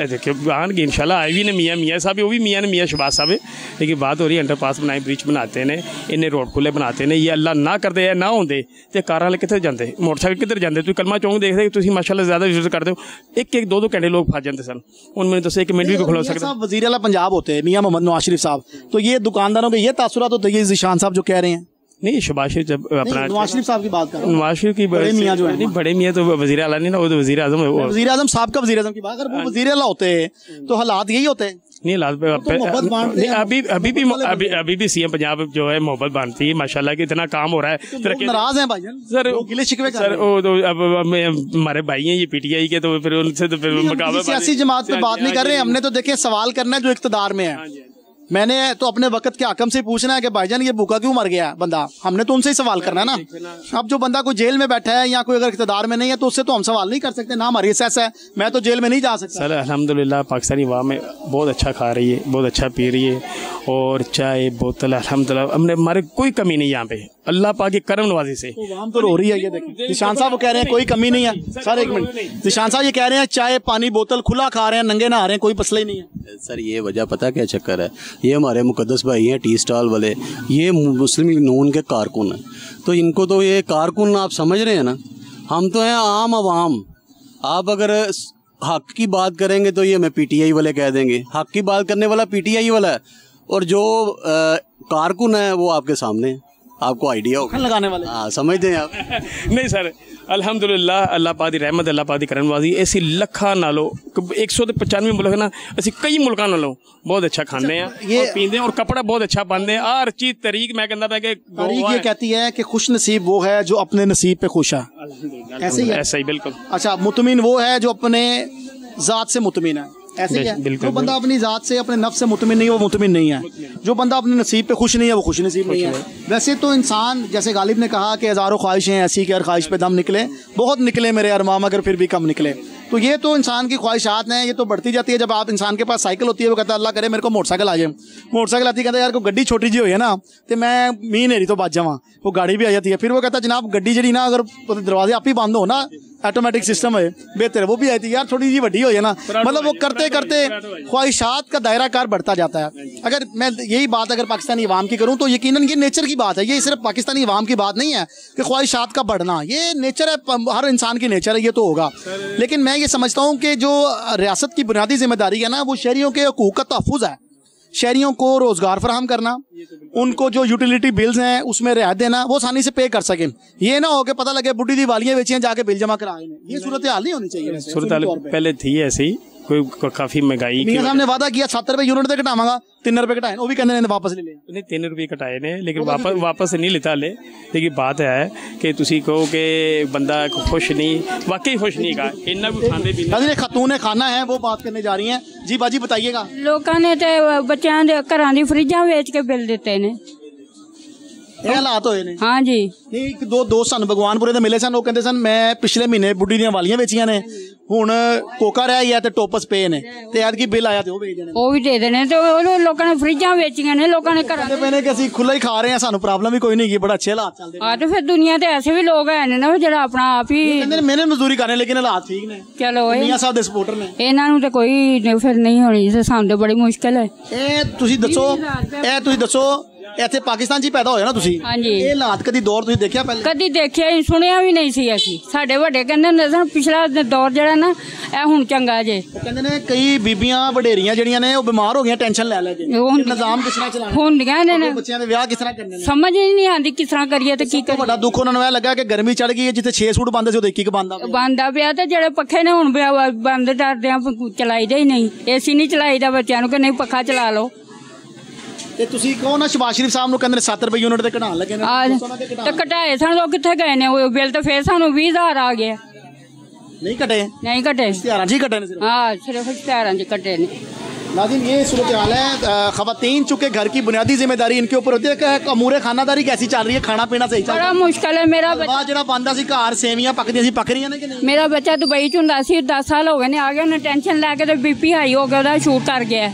देखिए आन इंशाल्लाह आई भी ने मियाँ साहब, वो भी मियाँ ने मियाँ शहबाज साहब है, लेकिन बात हो रही है अंडर पास बनाए, ब्रिज बनाते ने, इन्हें रोड खुले बनाते ने। ये अल्लाह ना करते ना होंगे तो कार वाले कितने जाते, मोटरसाइकिल किधर जाते? तुम कलमा चौंक देखते, तुम माशाल्लाह ज़्यादा यूज करते हो, एक 2-2 घंटे लोग फंस जाते सन, उनमें तो 1 मिनट भी खुला सकता। वज़ीर आला पंजाब होते हैं मियाँ मोहम्मद नवाज शरीफ साहब, तो ये दुकानदारों के ये तासुरात होते हैं, ये जिशान साहब जो कह रहे हैं। नहीं शहबाज शरीफ जब अपना नवाज शरीफ साहब की बात कर, नवाज शरीफ की बड़े मियाँ जो है, नहीं बड़े मियाँ तो वज़ीर आला नहीं ना, वो तो वज़ीर आज़म है, वज़ीर आज़म साहब का वज़ीर आज़म की बात, अगर वो वज़ीर आला होते तो हालात यही होते हैं। नहीं लाल अभी भी CM पंजाब जो है मोहब्बत बांटती है माशाल्लाह, कि इतना काम हो रहा है। नाराज हैं भाईजान सर, गिले शिकवे सर वो तो अब हमारे भाई हैं ये PTI के, तो फिर उनसे तो फिर मुकाबला सियासी जमात पे बात नहीं कर रहे, हमने तो देखे सवाल करना है जो इक़्तिदार में है। मैंने तो अपने वक्त के हकम से पूछना है कि भाईजान ये भूखा क्यों मर गया बंदा, हमने तो उनसे ही सवाल करना है ना। अब जो बंदा कोई जेल में बैठा है या कोई अगर इक़्तिदार में नहीं है तो उससे तो हम सवाल नहीं कर सकते ना, हमारी सेस है, मैं तो जेल में नहीं जा सकता। सर अल्हम्दुलिल्लाह पाकिस्तानी अवाम में बहुत अच्छा खा रही है, बहुत अच्छा पी रही है, और चाय बोतल अल्हम्दुलिल्लाह हमने हमारे कोई कमी नहीं यहाँ पे, अल्लाह पाक की करम नवाजी से। तो रो रही है ये देखिए, जिशान साहब वो कह रहे हैं कोई कमी नहीं है। सर एक मिनट, जिशान साहब ये कह रहे हैं चाय पानी बोतल खुला खा रहे हैं, नंगे नहा रहे हैं, कोई मसला ही नहीं है। सर ये वजह पता क्या चक्कर है, ये हमारे मुकद्दस भाई हैं टी स्टॉल वाले, ये मुस्लिम लीग नून के कारकुन हैं, तो इनको तो ये कारकुन आप समझ रहे हैं ना, हम तो हैं आम आवाम। आप अगर हक की बात करेंगे तो ये हमें पीटीआई वाले कह देंगे, हक की बात करने वाला पीटीआई वाला है, और जो कारकुन है वो आपके सामने है, आपको आइडिया होगा लगाने वाले। हाँ, समझते हैं आप। नहीं सर, अल्हम्दुलिल्लाह अल्लाह पाक दी रहमत, अल्लाह पाक दी करनवाजी, ऐसी लखा नालों 195 मुल्क ना, ऐसी कई मुल्कों नालों बहुत अच्छा खाने हैं ये और पीते हैं और कपड़ा बहुत अच्छा पाते हैं। हर चीज तरीक मैं कहता था कि तारीख ये कहती है कि खुश नसीब वो है जो अपने नसीब पे खुश है, ऐसे ही है। ऐसा ही बिल्कुल। अच्छा, मुतमिन वो है जो अपने ज़ात से मुतमिन है, ऐसे ही है। बिल्कुल, जो बंदा अपनी ज़ात से अपने नफ्स से मुतमिन नहीं है वो मुतमिन नहीं है, जो बंदा अपने नसीब पे खुश नहीं है वो खुश नसीब नहीं है। वैसे तो इंसान, जैसे गालिब ने कहा कि हज़ारों ख्वाहिशें ऐसी कि हर ख्वाहिश पे दम निकले, बहुत निकले मेरे अरमान मगर फिर भी कम निकले। तो ये तो इंसान की ख्वाहिशात हैं, ये तो बढ़ती जाती है। जब आप इंसान के पास साइकिल होती है वो कहता है अल्लाह करे मेरे को मोटरसाइकिल आ जाए, मोटरसाइकिल आती है कहता है यार को गड्डी छोटी जी हुई है ना तो मैं मीन हेरी तो बच जावा, वो गाड़ी भी आ जाती है। फिर वो कहता है जनाब गड्डी जी ना अगर दरवाजे आप ही बंद हो ना, ऑटोमेटिक सिस्टम है बेहतर है, वो भी आई थी यार थोड़ी जी वड्डी हो जाए ना। मतलब वो करते करते ख्वाहिशात का दायरा कार बढ़ता जाता है। अगर मैं यही बात अगर पाकिस्तानी अवाम की करूँ तो यकीनन ये नेचर की बात है, ये सिर्फ पाकिस्तानी अवाम की बात नहीं है कि ख्वाहिशात का बढ़ना, ये नेचर है, हर इंसान की नेचर है, ये तो होगा। लेकिन मैं ये समझता हूँ कि जो रियासत की बुनियादी जिम्मेदारी है ना वो शहरियों के हकूक़ का तहफ़्फ़ुज़ है, शहरियों को रोज़गार फराहम करना, उनको जो यूटिलिटी बिल्स हैं उसमें रियायत देना, वो आसानी से पे कर सकें। ये ना हो कि पता लगे बुढ़ी दिवालियाँ बेचियाँ जाके बिल जमा कराए, ये सूरत हाल नहीं होनी चाहिए। सूरत हाल पहले थी ऐसी, कोई काफ़ी महंगाई। मियां साहब ने वादा किया 7 रुपए यूनिट तक घटावांगा, 3 रुपए घटाए, वो भी कहने ने वापस ले लिया। नहीं 3 रुपये घटाए ने, लेकिन वापस नहीं लेता ले। लेकिन बात है कि तुसी कहो कि बंदा खुश नहीं, वाकई खुश नहीं का इन्ना भी खाने पीने। खातून खाना है वो बात करने जा रही हैं जी, बाजी बताइएगा। लोगों ने तो बच्चों के घर की फ्रिजा बेच के बिल दिते ने, ਇਹ ਹਾਲਾਤ ਹੋਏ ਨੇ। हाँ जी। ਇੱਕ ਦੋ ਦੋਸਤ ਸਾਨੂੰ ਭਗਵਾਨਪੁਰੇ ਦੇ ਮਿਲੇ ਸਨ, ਉਹ ਕਹਿੰਦੇ ਸਨ ਮੈਂ ਪਿਛਲੇ ਮਹੀਨੇ ਬੁੱਢੀ ਦੀਆਂ ਵਾਲੀਆਂ ਵੇਚੀਆਂ ਨੇ, ਹੁਣ ਕੋਕਾ ਰਹਿ ਗਿਆ ਤੇ ਟੋਪਸ ਪਏ ਨੇ ਤੇ ਐਤਕੀ ਬਿੱਲ ਆਇਆ ਤੇ ਉਹ ਵੇਚ ਦੇਣੇ, ਉਹ ਵੀ ਦੇ ਦੇਣੇ ਤੇ ਉਹ ਲੋਕਾਂ ਨੇ ਫਰਿੱਜਾਂ ਵੇਚੀਆਂ ਨੇ, ਲੋਕਾਂ ਨੇ ਘਰਾਂ ਕਹਿੰਦੇ ਪਏ ਨੇ ਕਿ ਅਸੀਂ ਖੁੱਲਾ ਹੀ ਖਾ ਰਹੇ ਹਾਂ, ਸਾਨੂੰ ਪ੍ਰੋਬਲਮ ਵੀ ਕੋਈ ਨਹੀਂ ਹੈਗੀ, ਬੜਾ ਅੱਛੇ ਹਾਲਾਤ ਚੱਲਦੇ ਨੇ। ਆ ਤੇ ਫਿਰ ਦੁਨੀਆ ਤੇ ਐਸੇ ਵੀ ਲੋਕ ਹੈ ਨੇ ਨਾ ਜਿਹੜਾ ਆਪਣਾ ਆਪ ਹੀ ਕਹਿੰਦੇ ਨੇ ਮਿਹਨਤ ਮਜ਼ਦੂਰੀ ਕਰਨੇ ਲੇਕਿਨ ਹਾਲਾਤ ਠੀਕ ਨੇ। ਚਲੋ ਮੀਆਂ ਸਾਹਿਬ ਦੇ ਸਪੋਰਟਰ ਨੇ, ਇਹਨਾਂ ਨੂੰ ਤੇ ਕੋਈ ਫਿਰ ਨਹੀਂ ਹੋਣੀ, ਸਾਨੂੰ ਤੇ ਬੜੀ ਮੁਸ਼ਕਿਲ ਹੈ। ਇਹ ਤੁਸੀਂ ਦੱਸੋ ਇੱਥੇ ਪਾਕਿਸਤਾਨ 'ਚ ਹੀ ਪੈਦਾ ਹੋਇਆ ਨਾ ਤੁਸੀਂ? ਹਾਂਜੀ। ਇਹ ਹਾਲਾਤ ਕਦੀ ਦੌਰ ਤੁਸੀਂ ਦੇਖਿਆ ਪਹਿਲੇ? ਕਦੀ ਦੇਖਿਆ ਹੀ ਸੁਣਿਆ ਵੀ ਨਹੀਂ ਸੀ ਅਸੀਂ। ਸਾਡੇ ਵੱਡੇ ਕਹਿੰਦੇ ਹੁੰਦੇ ਸਨ ਪਿਛਲਾ ਦੌਰ ਜਿਹੜਾ ਨਾ ਇਹ ਹੁਣ ਚੰਗਾ ਜੇ। ਉਹ ਕਹਿੰਦੇ ਨੇ ਕਈ ਬੀਬੀਆਂ ਵਡੇਰੀਆਂ ਜਿਹੜੀਆਂ ਨੇ ਉਹ ਬਿਮਾਰ ਹੋ ਗਈਆਂ ਟੈਨਸ਼ਨ ਲੈ ਲੈ ਕੇ, ਨਿਜ਼ਾਮ ਕਿਸ ਤਰ੍ਹਾਂ ਚਲਾਉਣਾ, ਹੁੰਦੀਆਂ ਨੇ, ਬੱਚਿਆਂ ਦੇ ਵਿਆਹ ਕਿਸ ਤਰ੍ਹਾਂ ਕਰਨੇ ਨੇ, ਸਮਝ ਹੀ ਨਹੀਂ ਆਉਂਦੀ ਕਿਸ ਤਰ੍ਹਾਂ ਕਰੀਏ ਤੇ ਕੀ ਕਰੀਏ। ਵੱਡਾ ਦੁੱਖ ਉਹਨਾਂ ਨੂੰ ਇਹ ਲੱਗਾ ਕਿ ਗਰਮੀ ਚੜ ਗਈ ਹੈ, ਜਿੱਥੇ 6 ਸੂਟ ਬੰਦੇ ਸੀ ਉਹਦੇ ਇੱਕ ਬੰਦਾ ਪਿਆ ਤੇ ਜਿਹੜੇ ਪੱਖੇ ਨੇ ਹੁਣ ਬੰਦ ਕਰਦੇ ਆ, ਚਲਾਈਦੇ ਹੀ ਨਹੀਂ, ਏਸੀ ਨਹੀਂ ਚਲਾਈਦਾ ਬੱਚਿਆਂ ਨੂੰ ਕਿ ਨਹੀਂ ਪੱਖਾ ਚਲਾ ਲਓ। ਤੇ ਤੁਸੀਂ ਕਹੋ ਨਾ ਸ਼ਬਾਜ਼ ਸ਼ਰੀਫ ਸਾਹਿਬ ਨੂੰ ਕਹਿੰਦੇ ਨੇ 7 ਰੁਪਏ ਯੂਨਿਟ ਤੇ ਘਟਾਉਣ ਲੱਗੇ ਨੇ, ਤੇ ਘਟਾਏ ਸਨ ਉਹ ਕਿੱਥੇ ਗਏ ਨੇ? ਉਹ ਬਿੱਲ ਤੇ ਫੇਰ ਸਾਨੂੰ 20,000 ਆ ਗਿਆ। नहीं कटे, नहीं कटे, इश्तिहारां जी कटे ने, हाँ सिर्फ इश्तिहारां जी कटे ने। नाज़रीन ये सूरत हाल है। ख़वातीन चूँकि घर की बुनियादी जिम्मेदारी इनके ऊपर होती है कि अमूरे खानादारी कैसी चल रही है, खाना पीना सही चल रहा है? बड़ा मुश्किल है। मेरा बच्चा ਜਿਹੜਾ ਬੰਦਾ ਸੀ ਘਰ ਸੇਵੀਆਂ ਪੱਕਦੀਆਂ ਸੀ, ਪੱਕ ਰਹੀਆਂ ਨੇ ਕਿ ਨਹੀਂ? मेरा बच्चा दुबई च हुंदा सी, 10 साल हो गए ने, आ गया ने टेंशन लैके ते बीपी हाई हो गया, ਉਹਦਾ शूट कर गया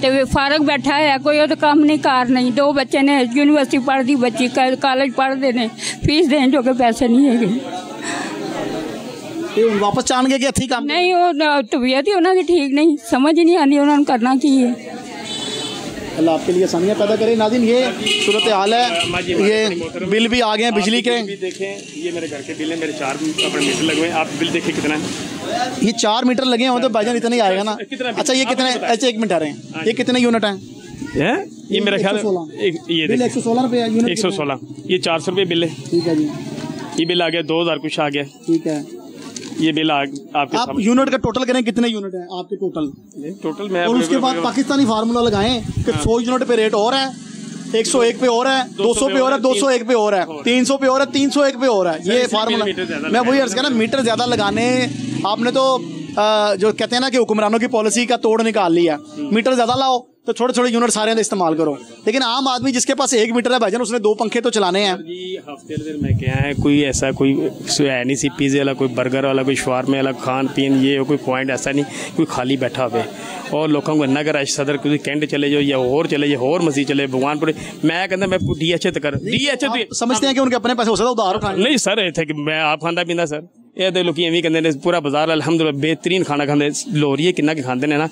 ते फारग बैठा है, कोई ਉਹਦਾ ਕੰਮ नहीं कार नहीं। 2 बच्चे ने, यूनिवर्सिटी पढ़ती बच्ची, कॉलेज पढ़ते ने, फीस देने जो के पैसे नहीं है। वापस चाहणगे कि ਇੱਥੇ ਕੰਮ नहीं, वो तबीयत ही उन्होंने ठीक नहीं, समझ ही नहीं आती उन्होंने करना की है। अल्लाह आपके लिए आसानियाँ पैदा करे। नाज़रीन ये सूरत हाल है, ये बिल भी आ गए हैं बिजली के। देखें ये मेरे घर के बिल है, मेरे 4 अपने मीटर लगे हुए हैं, आप बिल देखिए कितना है। ये 4 मीटर लगे हैं तो भाईजान इतना ही आएगा ना? अच्छा ये कितने, अच्छा 1 मिनट आ रहे हैं, ये कितने यूनिट हैं? ये मेरा ख्याल ये 116 रुपये यूनिट, 116, ये 400 रुपये बिल है। ठीक है जी, ये बिल आ गया 2000 कुछ आ गया। ठीक है, ये बिल आपके आप यूनिट का टोटल करें, कितने यूनिट हैं आपके टोटल में? और उसके बाद पाकिस्तानी फार्मूला लगाएं कि 100 यूनिट पे रेट और है, 101 पे और है, 200 पे और है, 201 पे और है, 300 पे और है, 301 पे और है। ये फार्मूला मैं वही अर्ज करना, मीटर ज्यादा लगाने आपने तो जो कहते हैं ना कि हुक्मरानों की पॉलिसी का तोड़ निकाल लिया। मीटर ज्यादा लाओ तो छोटे छोटे यूनिट सारे इस्तेमाल करो, लेकिन आम आदमी जिसके पास 1 मीटर है भाईजान उसने 2 पंखे तो चलाने हैं। हफ्ते में क्या है, कोई ऐसा कोई है नहीं सी पिज़्ज़े वाला, कोई बर्गर वाला, कोई शवारमे वाला खान पीन, ये कोई पॉइंट ऐसा नहीं कोई खाली बैठा हुए और लोगों को इन्ना कर सदर कोई कैंट चले जाओ या और चले जाओ और मसीह चले भगवानपुर। मैं कहता मैं DH कर DH समझते हैं कि उनके अपने पैसे हो सकता है उधार खाने? नहीं सर, इतने कि मैं आप खांदा पींदा सर, ये तो लोग एवं कहते हैं पूरा बाजार अलहमदुलिल्लाह बेहतरीन खाना खाते, लोरिए किन्ना के खाते हैं ना।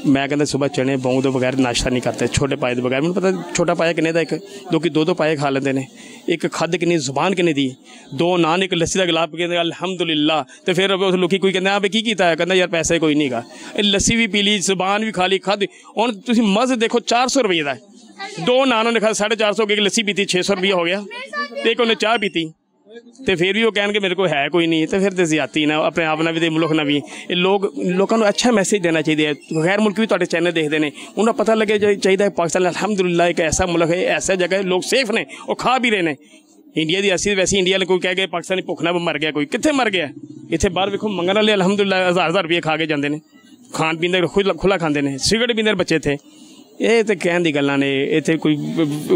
मैं कहता सुबह चने बौं तो बगैर नाश्ता नहीं करते, छोटे पाए तो बगैर। मैंने पता छोटा पाया किन्ने का, एक लोग दो पाए खा लेंगे ने, एक खद किन्नी जुबान किन्नी दी, 2 नान एक लस्सी का गिलास कहते अलहमदुलिल्ला। तो फिर लोग कोई कहते हाँ की किया है, कहना यार पैसे कोई नहीं गा, लस्सी भी पी ली, जुबान भी खा ली, खद। और तुम मज़ देखो 400 रुपये का है, 2 नान उन्हें खा 450 की, एक लस्सी पीती 600 रुपया हो गया, एक उन्हें चाह पीती। तो फिर भी वो कहन कि मेरे को है कोई नहीं, तो फिर तो ज्यादती ना अपने आप ना भी मुल्क ना भी। लोगों को अच्छा मैसेज देना चाहिए, गैर मुल्क भी तुहाडे चैनल देखते हैं, उन्हें पता लगे चाहिए पाकिस्तान अल्हम्दुलिल्लाह एक ऐसा मुल्क है, ऐसा जगह है, लोग सेफ ने और खा भी रहे हैं। इंडिया की ऐसी वैसी इंडिया कोई कह गए पाकिस्तानी भुख ना मर गया, कोई कितने मर गया। इतने बाहर देखो मंगन वाले अल्हम्दुलिल्लाह 1000 रुपये खा के जाते हैं, खान पीन खुला खाते हैं, सिगरेट पींदे बच्चे थे। ये तो कहने की गल्लां ने, इतने कोई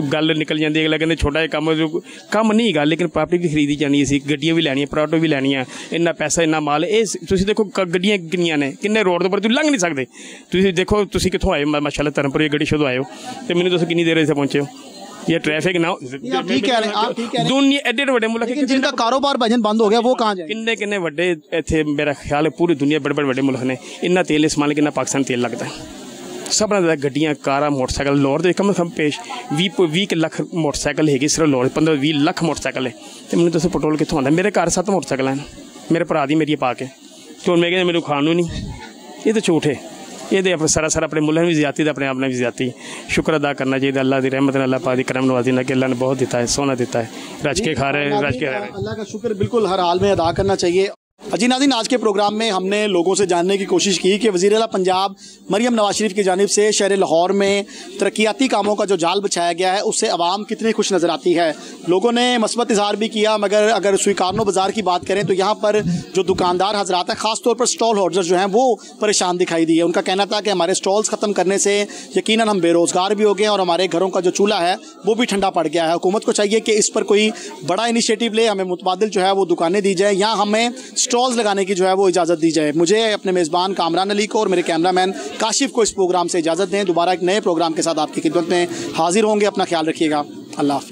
गल निकल जाती है, अगला कहते छोटा जिहा कम नहीं गा, लेकिन प्रॉपर्टी भी खरीदी जानी सी, गड्डियां भी लैनियां, प्रोडक्ट भी लैनियां, इन्ना पैसा इन्ना माल। ये तुसीं देखो गड्डियां किन्नियां ने, किन्ने रोड के उपर तुसीं लंघ नहीं सकते। तुसीं देखो तुसीं कित्थों आए हो, माशाअल्लाह धर्मपुर ये गड्डी शुद्ध आए हो, तो मैंने तुसीं किन्नी देर इत्थे पहुंचे हो। ये ट्रैफिक ना दुनिया एडे बड़े मुल्क जिनका कारोबार भजन बंद हो गया वो कहाँ जाए। किन्ने बड़े इत्थे मेरा ख्याल है पूरी दुनिया बड़े बड़े मुल्क ने, इन्ना तेल इस्तेमाल किन्ना पाकिस्तान तेल लगता है। सब ज़्यादा गड्डियाँ कारां मोटरसाइकिल, लाहौर तो कम से कम पेश 20 लाख मोटरसाइकिल है, सिर्फ लाहौर 15-20 लाख मोटरसाइकिल है। तो मैंने दसो पेट्रोल कितों आता, मेरे घर 7 मोटरसाइकिल हैं, मेरे भरा दी मेरी पा के, तो मैं कहते मेरे खानू नहीं। ये तो झूठ है, ये तो अपने सरासर अपने मुल्क भी ज्यादा, अपने आप ने भी ज्यादा। शुक्र अदा करना चाहिए अल्लाह की रहमत, अल्लाह पाक दी करम नवाजी ने, कि अल्लाह ने बहुत दिता है, सोना दिता है, रज के खा रहे हैं, रज के रह रहे हैं। अल्लाह का शुक्र बिल्कुल हर हाल में अदा करना चाहिए। जी नाज़रीन, आज के प्रोग्राम में हमने लोगों से जानने की कोशिश की कि वज़ीर आला पंजाब मरियम नवाज शरीफ की जानिब से शहर लाहौर में तरक्याती कामों का जो जाल बिछाया गया है उससे आवाम कितनी खुश नज़र आती है। लोगों ने मस्बत इजहार भी किया, मगर अगर स्वीकारनो बाज़ार की बात करें तो यहाँ पर जो दुकानदार हजरात हैं, ख़ासतौर पर स्टॉल होल्डर्स जो हैं वो परेशान दिखाई दिए। उनका कहना था कि हमारे स्टॉल्स ख़त्म करने से यकीनन हम बेरोज़गार भी हो गए और हमारे घरों का जो चूल्हा है वो भी ठंडा पड़ गया है। हुकूमत को चाहिए कि इस पर कोई बड़ा इनिशिएटिव ले, हमें मुतबादिल जो है वो दुकानें दी जाए या हमें स्टॉल्स लगाने की जो है वो इजाज़त दी जाए। मुझे अपने मेज़बान कामरान अली को और मेरे कैमरामैन काशिफ को इस प्रोग्राम से इजाज़त दें। दोबारा एक नए प्रोग्राम के साथ आपकी खिदमत में हाजिर होंगे। अपना ख्याल रखिएगा। अल्लाह हाफ़िज़।